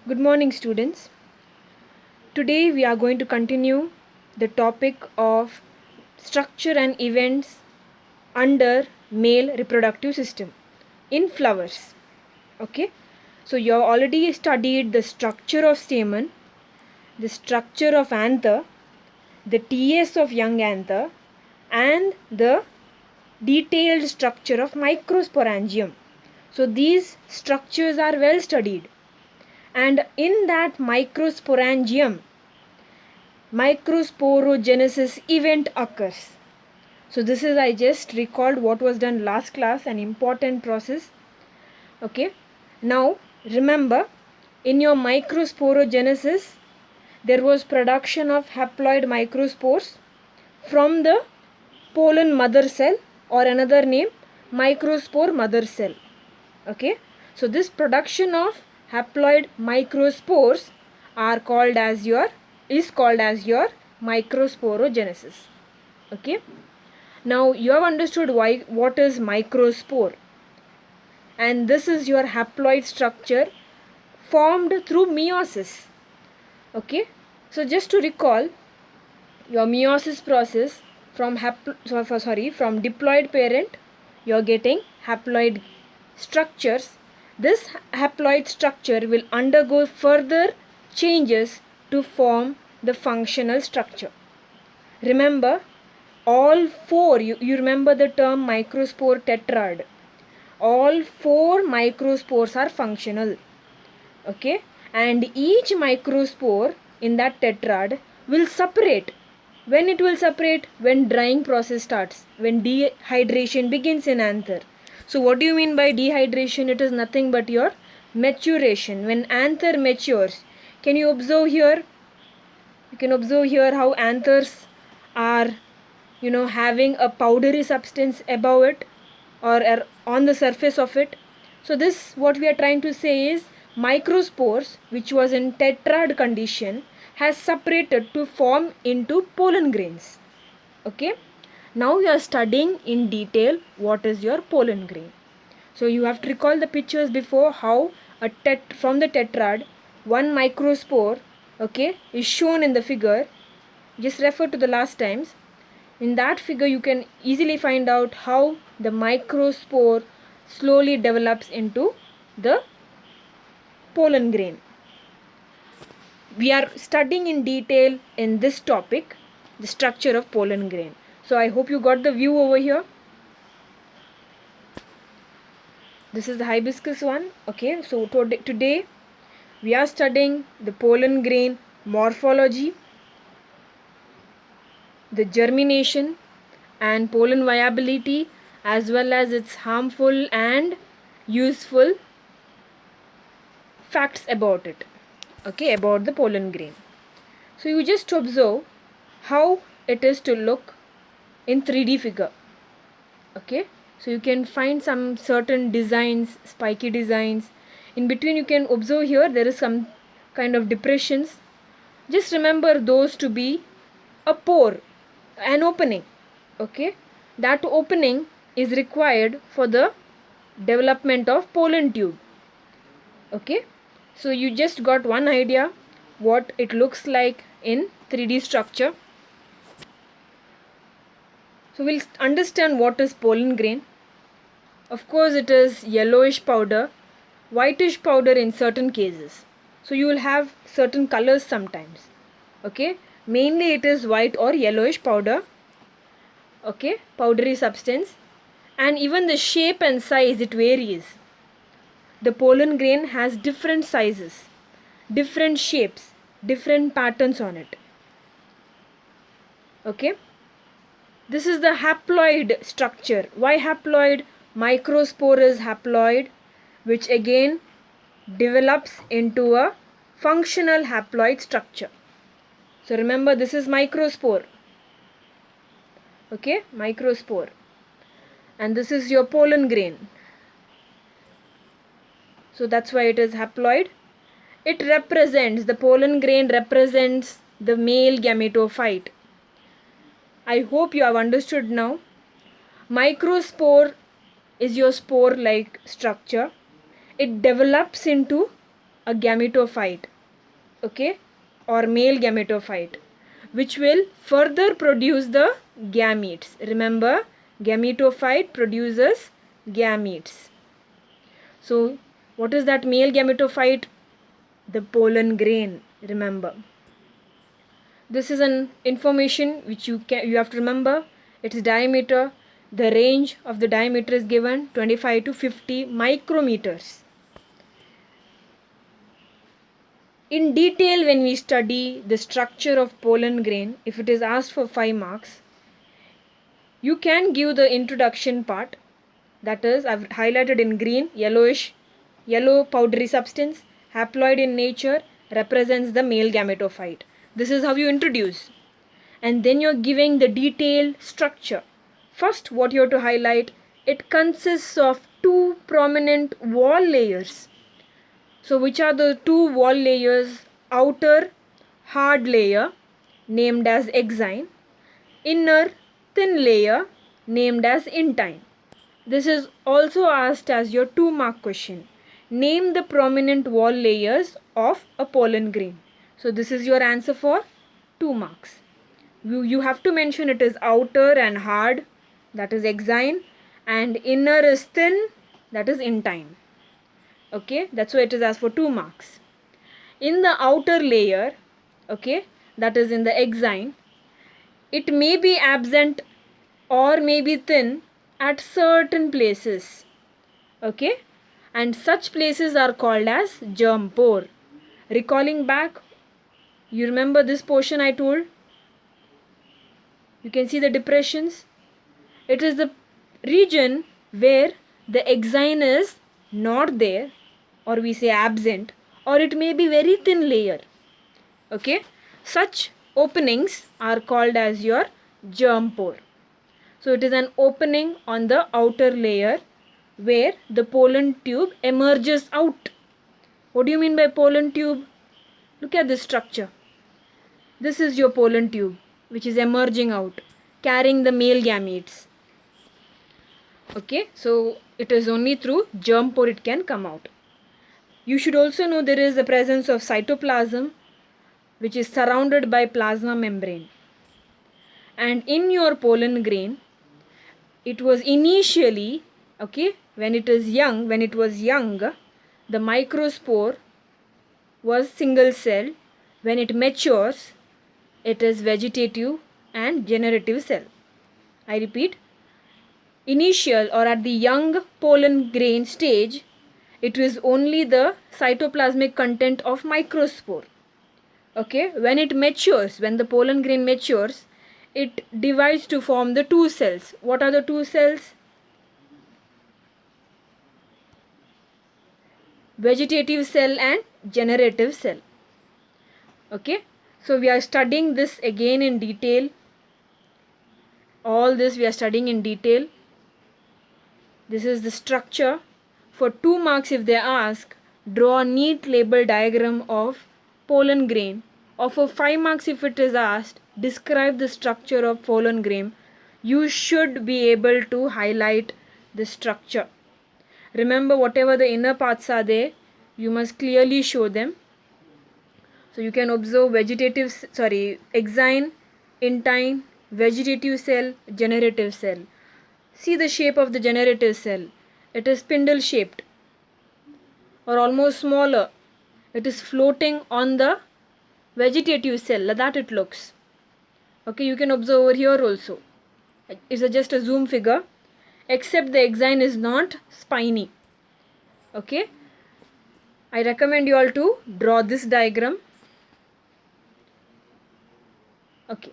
Good morning, students. Today we are going to continue the topic of structure and events under male reproductive system in flowers. Okay, so you have already studied the structure of stamen, the structure of anther, the TS of young anther, and the detailed structure of microsporangium. So these structures are well studied, and in that microsporangium microsporogenesis event occurs. So this is, I just recalled what was done last class, an important process. Okay, now remember, in your microsporogenesis there was production of haploid microspores from the pollen mother cell, or another name microspore mother cell. Okay, so this production of haploid microspores are called as your microsporogenesis. Okay, now you have understood what is microspore, and this is your haploid structure formed through meiosis. Okay, so just to recall, your meiosis process, from from diploid parent you are getting haploid structures. This haploid structure will undergo further changes to form the functional structure. Remember, all four, you remember the term microspore tetrad. All four microspores are functional. Okay, and each microspore in that tetrad will separate. When it will separate? When drying process starts, when dehydration begins in anther. So what do you mean by dehydration? It is nothing but your maturation. When anther matures, can you observe here? You can observe here how anthers are, having a powdery substance above it, or on the surface of it. So this, what we are trying to say is, microspores which was in tetrad condition has separated to form into pollen grains. Okay, now we are studying in detail what is your pollen grain. So you have to recall the pictures before, how from the tetrad one microspore, okay, is shown in the figure. Just refer to the last times. In that figure you can easily find out how the microspore slowly develops into the pollen grain. We are studying in detail in this topic the structure of pollen grain. So I hope you got the view over here. This is the hibiscus one. Okay, so today we are studying the pollen grain morphology, the germination and pollen viability, as well as its harmful and useful facts about it. Okay, about the pollen grain. So you just observe how it is to look in 3D figure. Okay, so you can find some certain designs, spiky designs. In between you can observe here there is some kind of depressions. Just remember those to be a pore, an opening. Okay, that opening is required for the development of pollen tube. Okay, so you just got one idea what it looks like in 3D structure. So we'll understand what is pollen grain. Of course it is yellowish powder, whitish powder in certain cases. So you will have certain colors sometimes. Okay, mainly it is white or yellowish powder. Okay, powdery substance, and even the shape and size, it varies. The pollen grain has different sizes, different shapes, different patterns on it. Okay, this is the haploid structure. Why haploid? Microspore is haploid, which again develops into a functional haploid structure. So remember, this is microspore. Okay, microspore, and this is your pollen grain. So that's why it is haploid. It represents, the pollen grain represents the male gametophyte. I hope you have understood now. Microspore is your spore like structure. It develops into a gametophyte, okay, or male gametophyte, which will further produce the gametes. Remember, gametophyte produces gametes. So what is that male gametophyte? The pollen grain, remember. This is an information which you have to remember. Its diameter, the range of the diameter is given 25 to 50 micrometers. In detail, when we study the structure of pollen grain, if it is asked for 5 marks, you can give the introduction part, that is, I've highlighted in green, yellow powdery substance, haploid in nature, represents the male gametophyte. This is how you introduce. And then you're giving the detailed structure. First, what you have to highlight, it consists of 2 prominent wall layers. So which are the 2 wall layers? Outer hard layer named as exine, inner thin layer named as intine. This is also asked as your 2-mark question. Name the prominent wall layers of a pollen grain. So this is your answer for 2 marks. You have to mention it is outer and hard, that is exine, and inner is thin, that is intine. Okay, that's why it is asked for 2 marks. In the outer layer, okay, that is in the exine, it may be absent or may be thin at certain places, okay, and such places are called as germ pore. Recalling back, you remember this portion I told? You can see the depressions. It is the region where the exine is not there, or we say absent, or it may be very thin layer, okay. Such openings are called as your germ pore. So it is an opening on the outer layer where the pollen tube emerges out. What do you mean by pollen tube? Look at this structure. This is your pollen tube which is emerging out, carrying the male gametes. Okay, so it is only through germ pore it can come out. You should also know there is the presence of cytoplasm which is surrounded by plasma membrane. And in your pollen grain, it was initially, okay, when it was young, the microspore was single cell. When it matures, it is vegetative and generative cell. I repeat, initial or at the young pollen grain stage, it is only the cytoplasmic content of microspore. Okay, when it matures, when the pollen grain matures, it divides to form the 2 cells. What are the 2 cells? Vegetative cell and generative cell. Okay, so we are studying this again in detail. All this we are studying in detail. This is the structure. For 2 marks, if they ask, draw a neat label diagram of pollen grain. Or for 5 marks, if it is asked, describe the structure of pollen grain. You should be able to highlight the structure. Remember, whatever the inner parts are there, you must clearly show them. So you can observe exine, intine, vegetative cell, generative cell. See the shape of the generative cell. It is spindle shaped or almost smaller. It is floating on the vegetative cell, like that it looks. Okay, you can observe over here also. It's just a zoom figure, except the exine is not spiny. Okay, I recommend you all to draw this diagram. Okay,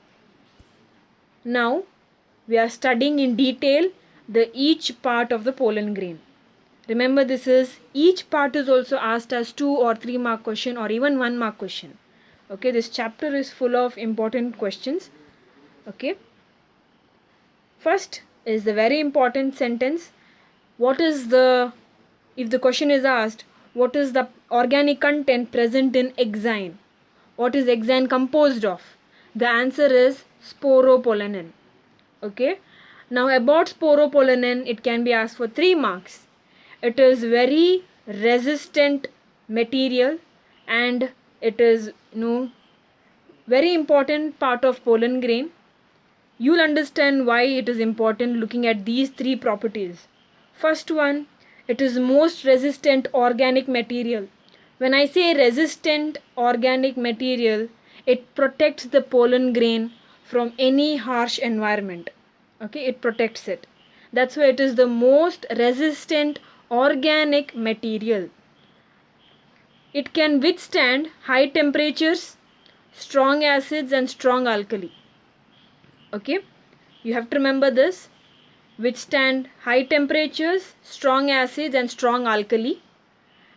now we are studying in detail the each part of the pollen grain. Remember, this is each part is also asked as 2 or 3 mark question or even 1 mark question. Okay, this chapter is full of important questions. Okay, first is the very important sentence. What is the, if the question is asked, what is the organic content present in exine? What is exine composed of? The answer is sporopollenin. Okay, now about sporopollenin, it can be asked for 3 marks. It is very resistant material, and it is very important part of pollen grain. You'll understand why it is important looking at these three properties. First one, it is most resistant organic material. When I say resistant organic material, it protects the pollen grain from any harsh environment. Okay, it protects it. That's why it is the most resistant organic material. It can withstand high temperatures, strong acids and strong alkali. Okay, you have to remember this. Withstand high temperatures, strong acids and strong alkali,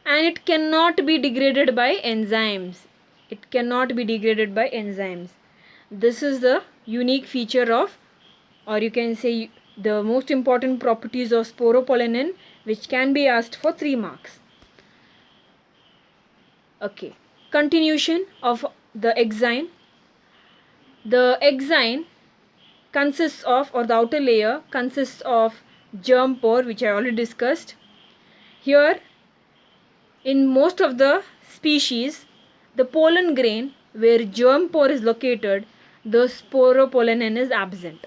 and it cannot be degraded by enzymes. It cannot be degraded by enzymes. This is the unique feature of, or you can say the most important properties of sporopollenin, which can be asked for 3 marks. Okay, continuation of the exine. The exine consists of, or the outer layer consists of germ pore, which I already discussed. Here, in most of the species, the pollen grain where germ pore is located, the sporopollenin is absent,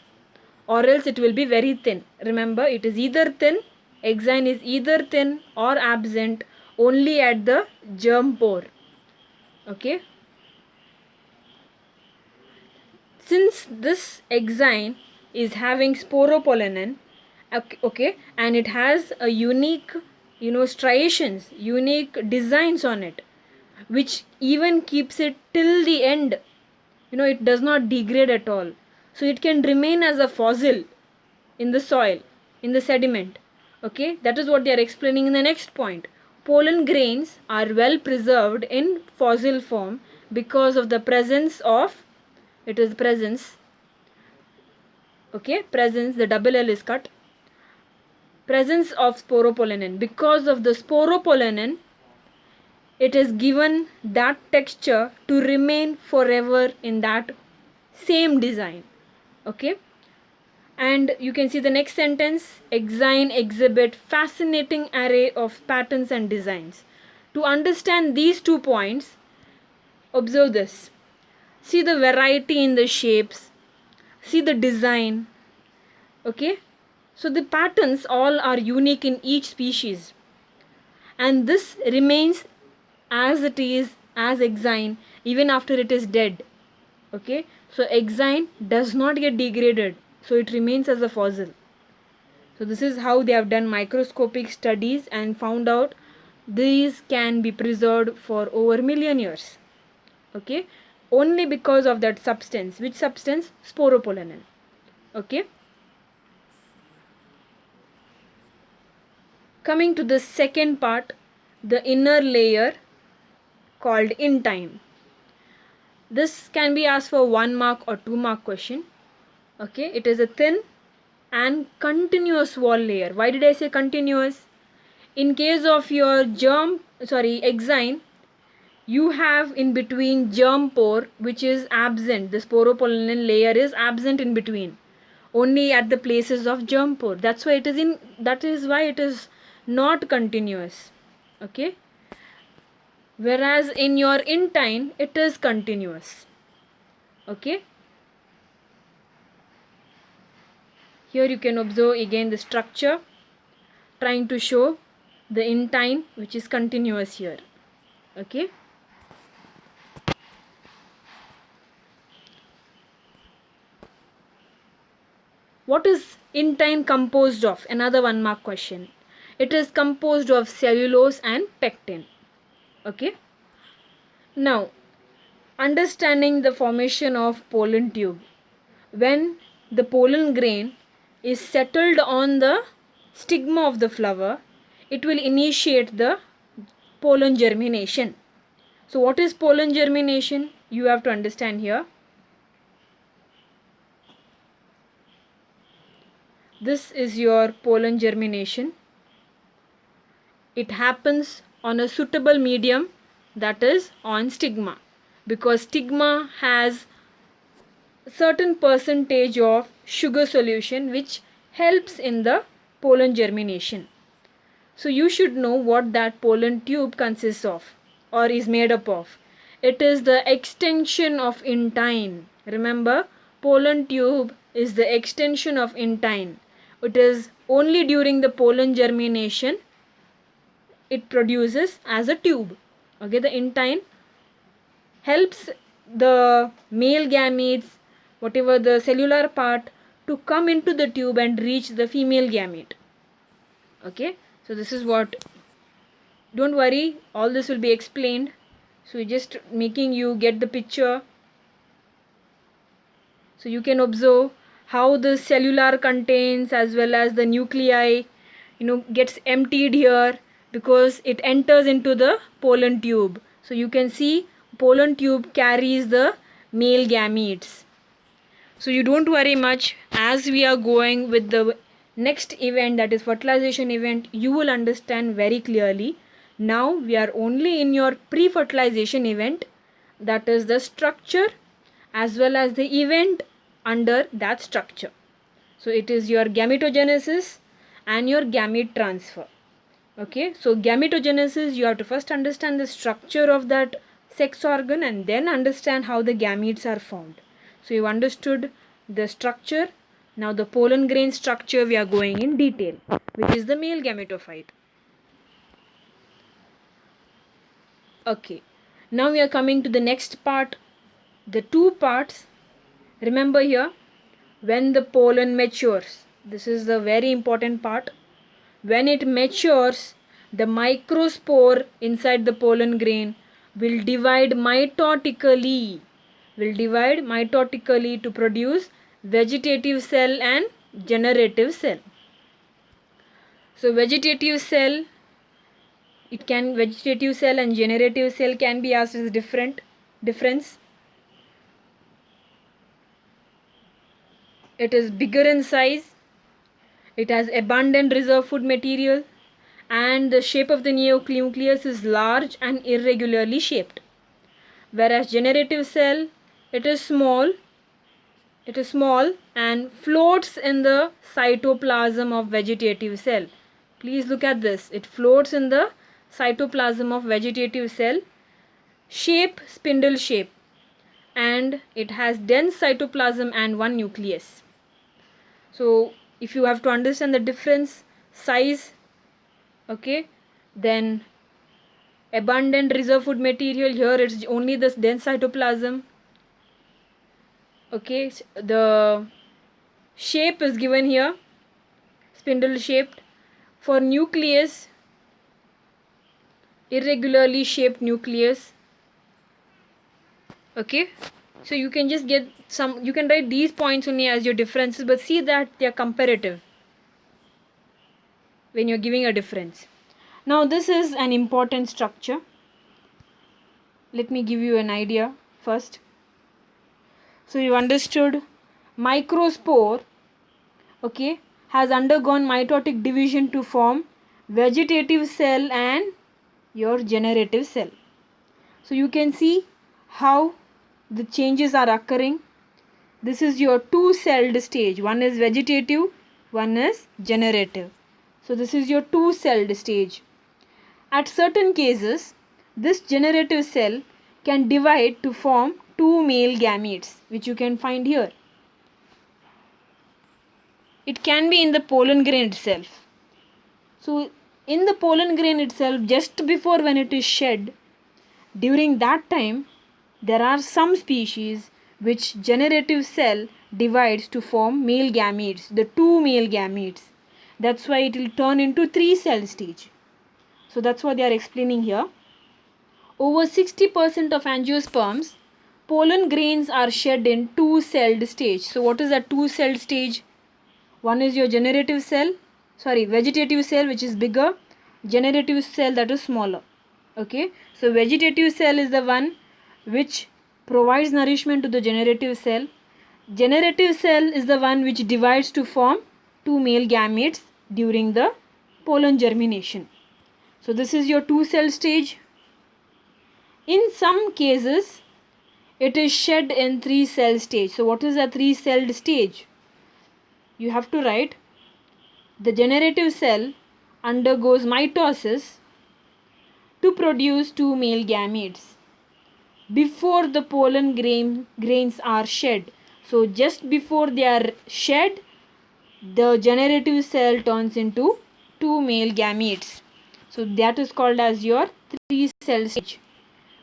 or else it will be very thin. Remember, it is either thin, exine is either thin or absent only at the germ pore. Okay. Since this exine is having sporopollenin, okay, and it has a unique, striations, unique designs on it, which even keeps it till the end. It does not degrade at all. So it can remain as a fossil in the soil, in the sediment. Okay, that is what they are explaining in the next point. Pollen grains are well preserved in fossil form because of the presence of, it is presence, okay, presence, the double L is cut, presence of sporopollenin. Because of the sporopollenin, it is given that texture to remain forever in that same design. Okay, and you can see the next sentence, exine exhibit fascinating array of patterns and designs. To understand these 2 points, observe this. See the variety in the shapes, see the design. Okay, so the patterns all are unique in each species, and this remains as it is, as exine, even after it is dead. Okay, so exine does not get degraded, so it remains as a fossil. So this is how they have done microscopic studies and found out these can be preserved for over million years. Okay, only because of that substance. Which substance? Sporopollenin. Okay, coming to the second part, the inner layer called intine. This can be asked for 1 mark or 2 mark question. Okay, it is a thin and continuous wall layer. Why did I say continuous? In case of your exine, you have in between germ pore, which is absent. The sporopollenin layer is absent in between, only at the places of germ pore. That is why it is not continuous. Okay, whereas in your intine it is continuous. Okay, here you can observe again the structure, trying to show the intine which is continuous here. Okay, what is intine composed of? Another 1 mark question. It is composed of cellulose and pectin. Okay, now understanding the formation of pollen tube. When the pollen grain is settled on the stigma of the flower, it will initiate the pollen germination. So what is pollen germination? You have to understand here. This is your pollen germination. It happens on a suitable medium, that is on stigma, because stigma has certain percentage of sugar solution which helps in the pollen germination. So you should know what that pollen tube consists of. or is made up of? It is the extension of intine. Remember, pollen tube is the extension of intine. It is only during the pollen germination it produces as a tube. Okay, the intine helps the male gametes, whatever the cellular part, to come into the tube and reach the female gamete. Okay, so this is what, don't worry, all this will be explained. So just making you get the picture, so you can observe how the cellular contents as well as the nuclei gets emptied here, because it enters into the pollen tube. So you can see pollen tube carries the male gametes. So you don't worry much, as we are going with the next event, that is fertilization event, you will understand very clearly. Now we are only in your pre-fertilization event, that is the structure as well as the event under that structure. So it is your gametogenesis and your gamete transfer. Okay, so gametogenesis, you have to first understand the structure of that sex organ and then understand how the gametes are formed. So you understood the structure. Now the pollen grain structure we are going in detail, which is the male gametophyte. Okay, now we are coming to the next part, the two parts. Remember here, when the pollen matures, this is the very important part. When it matures, the microspore inside the pollen grain will divide mitotically to produce vegetative cell and generative cell. So vegetative cell and generative cell can be asked as difference. It is bigger in size, it has abundant reserve food material, and the shape of the nucleus is large and irregularly shaped. Whereas generative cell, it is small and floats in the cytoplasm of vegetative cell. Please look at this, it floats in the cytoplasm of vegetative cell, shape spindle shape, and it has dense cytoplasm and one nucleus. So if you have to understand the difference, size, okay, then abundant reserve food material, here it's only this dense cytoplasm. Okay, the shape is given here, spindle shaped. For nucleus, irregularly shaped nucleus. Okay, so you can just get some, you can write these points only as your differences, but see that they are comparative when you're giving a difference. Now this is an important structure. Let me give you an idea first. So you understood microspore, okay, has undergone mitotic division to form vegetative cell and your generative cell. So you can see how the changes are occurring. This is your two-celled stage. One is vegetative, one is generative. So this is your two-celled stage. At certain cases, this generative cell can divide to form two male gametes, which you can find here. It can be in the pollen grain itself. So in the pollen grain itself, just before when it is shed, during that time, there are some species which generative cell divides to form male gametes, the two male gametes. That's why it will turn into three-cell stage. So that's what they are explaining here. Over 60% of angiosperms, pollen grains are shed in two-celled stage. So what is that two-celled stage? One is your vegetative cell which is bigger, generative cell that is smaller. Okay, so vegetative cell is the one which provides nourishment to the generative cell. Generative cell is the one which divides to form two male gametes during the pollen germination. So this is your two-cell stage. In some cases, it is shed in three-cell stage. So what is a three-celled stage? You have to write, the generative cell undergoes mitosis, to produce two male gametes before the pollen grains are shed. So just before they are shed, the generative cell turns into two male gametes. So that is called as your 3-cell stage,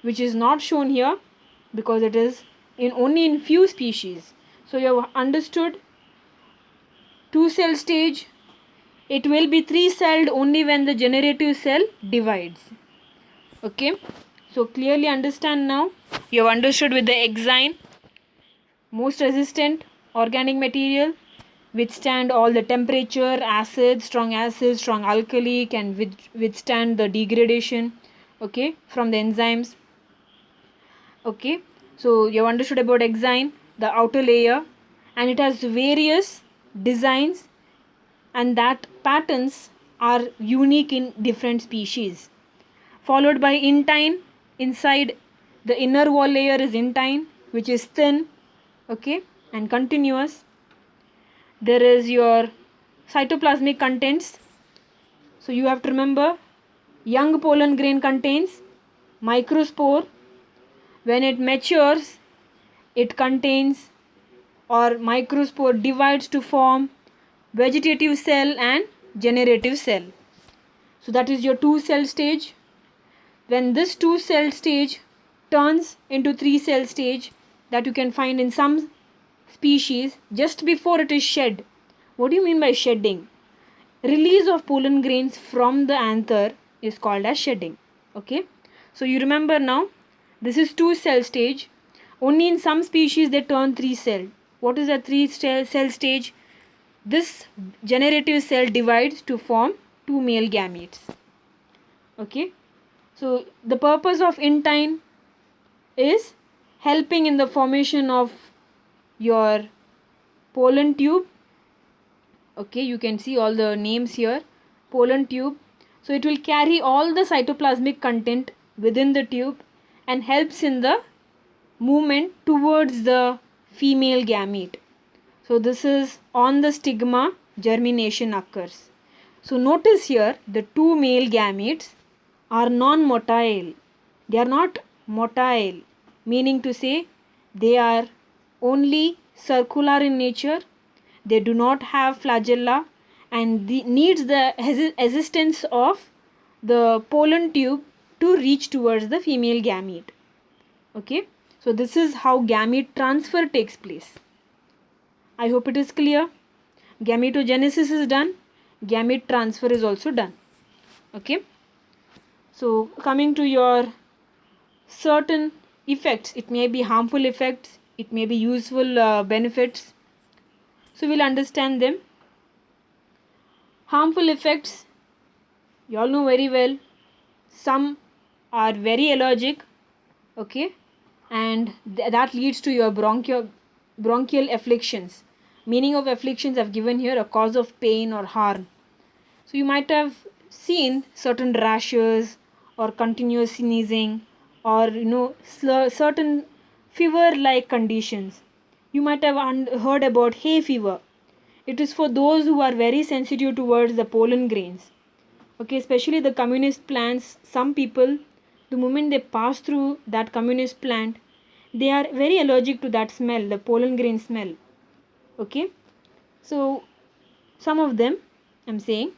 which is not shown here because it is only in few species. So you have understood 2-cell stage. It will be 3-celled only when the generative cell divides. Okay, so clearly understand now. You have understood with the exine, most resistant organic material, withstand all the temperature, acid, strong alkali, can withstand the degradation, okay, from the enzymes. Okay, so you have understood about exine, the outer layer, and it has various designs, and that patterns are unique in different species. Followed by intine. Inside the inner wall layer is intine, which is thin, okay, and continuous. There is your cytoplasmic contents. So you have to remember, young pollen grain contains microspore. When it matures, it contains, or microspore divides to form vegetative cell and generative cell. So that is your 2-cell stage. When this 2-cell stage turns into 3-cell stage, that you can find in some species just before it is shed. What do you mean by shedding? Release of pollen grains from the anther is called as shedding. Okay, so you remember now, this is 2-cell stage. Only in some species they turn 3-cell. What is a 3-cell stage? This generative cell divides to form two male gametes. Okay, so the purpose of intine is helping in the formation of your pollen tube. Okay, you can see all the names here. Pollen tube. So it will carry all the cytoplasmic content within the tube and helps in the movement towards the female gamete. So this is on the stigma germination occurs. So notice here the two male gametes are non-motile. They are not motile, meaning to say they are only circular in nature. They do not have flagella and needs the assistance of the pollen tube to reach towards the female gamete. Okay, so this is how gamete transfer takes place. I hope it is clear. Gametogenesis is done, gamete transfer is also done. Okay, so coming to your certain effects, it may be harmful effects, it may be useful benefits. So we'll understand them. Harmful effects, you all know very well. Some are very allergic, okay, and that leads to your bronchial afflictions. Meaning of afflictions I've given here, a cause of pain or harm. So you might have seen certain rashes or continuous sneezing or certain fever like conditions. You might have heard about hay fever. It is for those who are very sensitive towards the pollen grains. Okay, especially the communist plants. Some people, the moment they pass through that communist plant, they are very allergic to that smell, the pollen grain smell. Okay, so some of them I'm saying.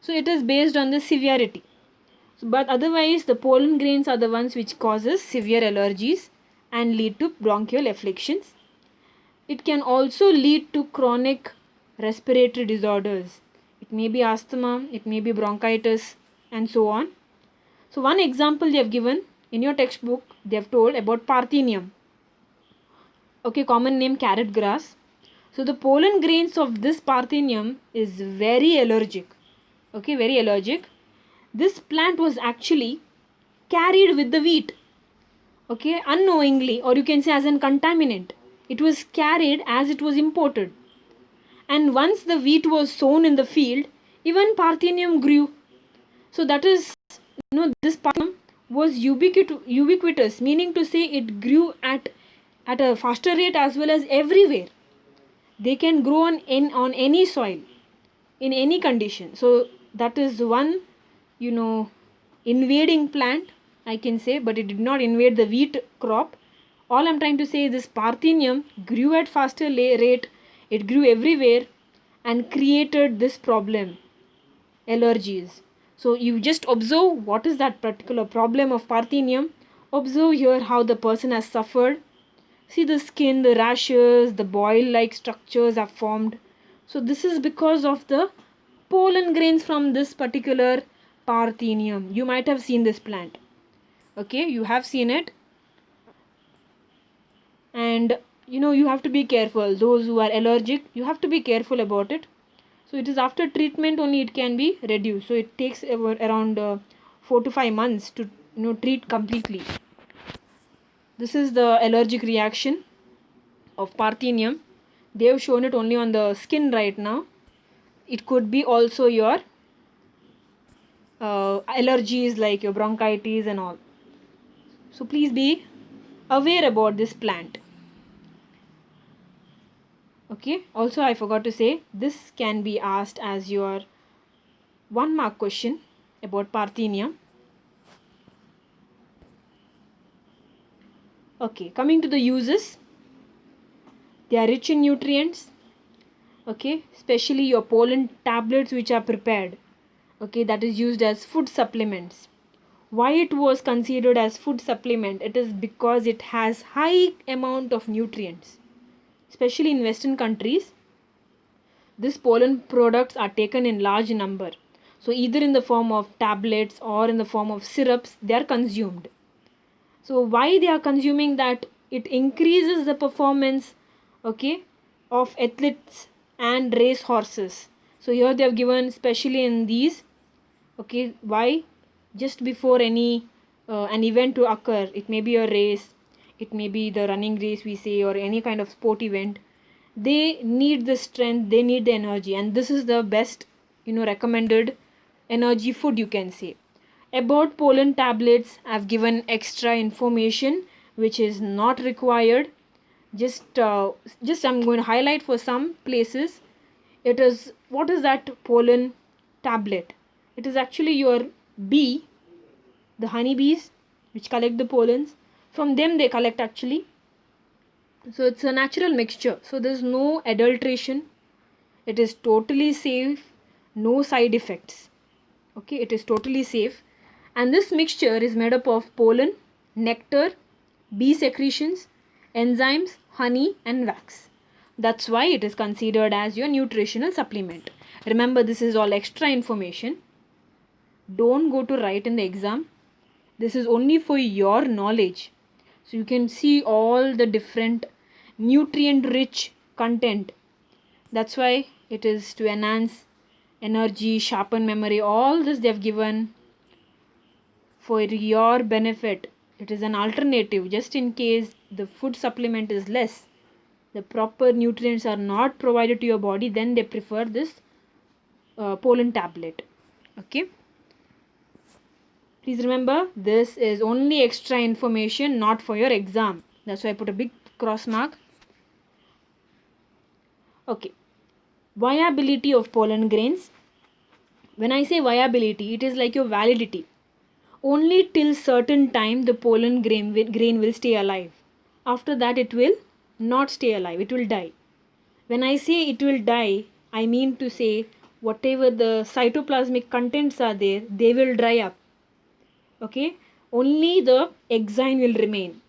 So it is based on the severity. But otherwise the pollen grains are the ones which causes severe allergies and lead to bronchial afflictions. It can also lead to chronic respiratory disorders. It may be asthma, it may be bronchitis and so on. So one example they have given in your textbook, they have told about Parthenium. Okay, common name carrot grass. So the pollen grains of this Parthenium is very allergic. Okay, very allergic. This plant was actually carried with the wheat. Okay, unknowingly, or you can say as an contaminant. It was carried as it was imported. And once the wheat was sown in the field, even Parthenium grew. So that is, this Parthenium was ubiquitous, meaning to say it grew at a faster rate as well as everywhere. They can grow on any soil, in any condition. So that is one, invading plant, I can say, but it did not invade the wheat crop. All I'm trying to say is this Parthenium grew at faster rate, it grew everywhere and created this problem, allergies. So you just observe what is that particular problem of Parthenium. Observe here how the person has suffered. See the skin, the rashes, the boil-like structures are formed. So this is because of the pollen grains from this particular Parthenium. You might have seen this plant. Okay, you have seen it. And you have to be careful. Those who are allergic, you have to be careful about it. So it is after treatment only it can be reduced. So it takes around 4 to 5 months to treat completely. This is the allergic reaction of Parthenium. They have shown it only on the skin right now. It could be also your allergies like your bronchitis and all. So please be aware about this plant. Okay, also I forgot to say this can be asked as your 1-mark question about Parthenium. Okay, coming to the uses, they are rich in nutrients. Okay, especially your pollen tablets which are prepared. Okay, that is used as food supplements. Why it was considered as food supplement? It is because it has high amount of nutrients. Especially in Western countries, these pollen products are taken in large number. So either in the form of tablets or in the form of syrups, they are consumed. So why they are consuming that? It increases the performance, okay, of athletes and race horses. So here they have given especially in these, okay, why? Just before any an event to occur, it may be a race, it may be the running race we say, or any kind of sport event, they need the strength, they need the energy, and this is the best recommended energy food, you can say. About pollen tablets, I've given extra information which is not required. Just I'm going to highlight for some places. It is, what is that pollen tablet? It is actually your bee, the honeybees which collect the pollens. From them they collect actually. So it's a natural mixture. So there's no adulteration. It is totally safe, no side effects. Okay, it is totally safe. And this mixture is made up of pollen, nectar, bee secretions, enzymes, honey and wax. That's why it is considered as your nutritional supplement. Remember, this is all extra information. Don't go to write in the exam. This is only for your knowledge. So you can see all the different nutrient rich content. That's why it is to enhance energy, sharpen memory. All this they have given for your benefit. It is an alternative just in case the food supplement is less, the proper nutrients are not provided to your body, then they prefer this pollen tablet. Okay, please remember, this is only extra information, not for your exam. That's why I put a big cross mark. Okay, viability of pollen grains. When I say viability, it is like your validity. Only till certain time the pollen grain will stay alive. After that it will not stay alive, it will die. When I say it will die, I mean to say whatever the cytoplasmic contents are there, they will dry up. Okay, only the exine will remain.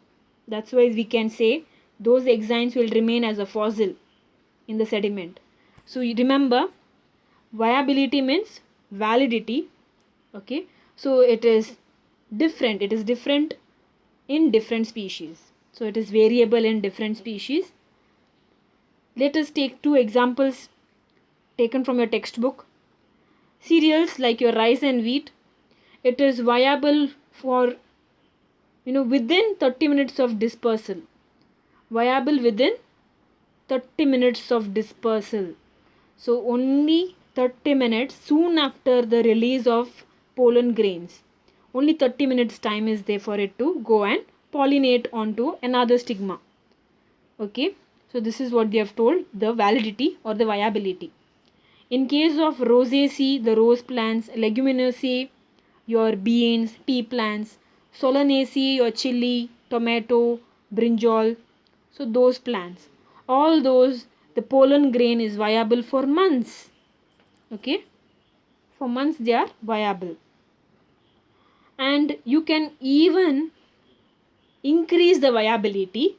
That's why we can say those exines will remain as a fossil in the sediment. So you remember, viability means validity. Okay, so it is different in different species, so it is variable in different species. Let us take 2 examples taken from your textbook. Cereals like your rice and wheat, it is viable for within 30 minutes of dispersal. Viable within 30 minutes of dispersal. So only 30 minutes soon after the release of pollen grains. Only 30 minutes time is there for it to go and pollinate onto another stigma. Okay, so this is what they have told, the validity or the viability. In case of Rosaceae, the rose plants, Leguminaceae, your beans, pea plants, solanaceae, your chili, tomato, brinjal. So those plants, all those, the pollen grain is viable for months. Okay, for months they are viable. And you can even increase the viability.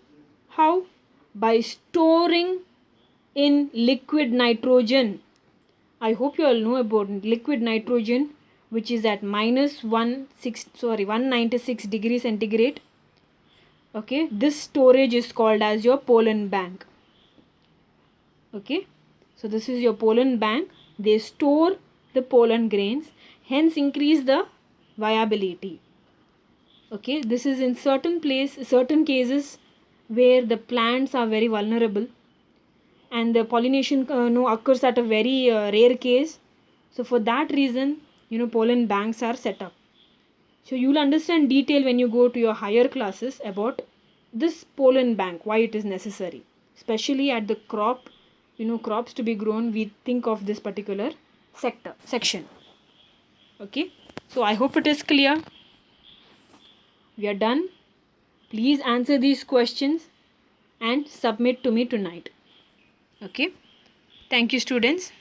How? By storing in liquid nitrogen. I hope you all know about liquid nitrogen, which is at minus 196 degrees centigrade. Okay, this storage is called as your pollen bank. Okay, so this is your pollen bank. They store the pollen grains, hence increase the viability. Okay, this is in certain cases where the plants are very vulnerable and the pollination occurs at a very rare case. So for that reason, pollen banks are set up. So you will understand detail when you go to your higher classes about this pollen bank, why it is necessary. Especially at the crops to be grown, we think of this particular section. Okay, so I hope it is clear. We are done. Please answer these questions and submit to me tonight. Okay, thank you, students.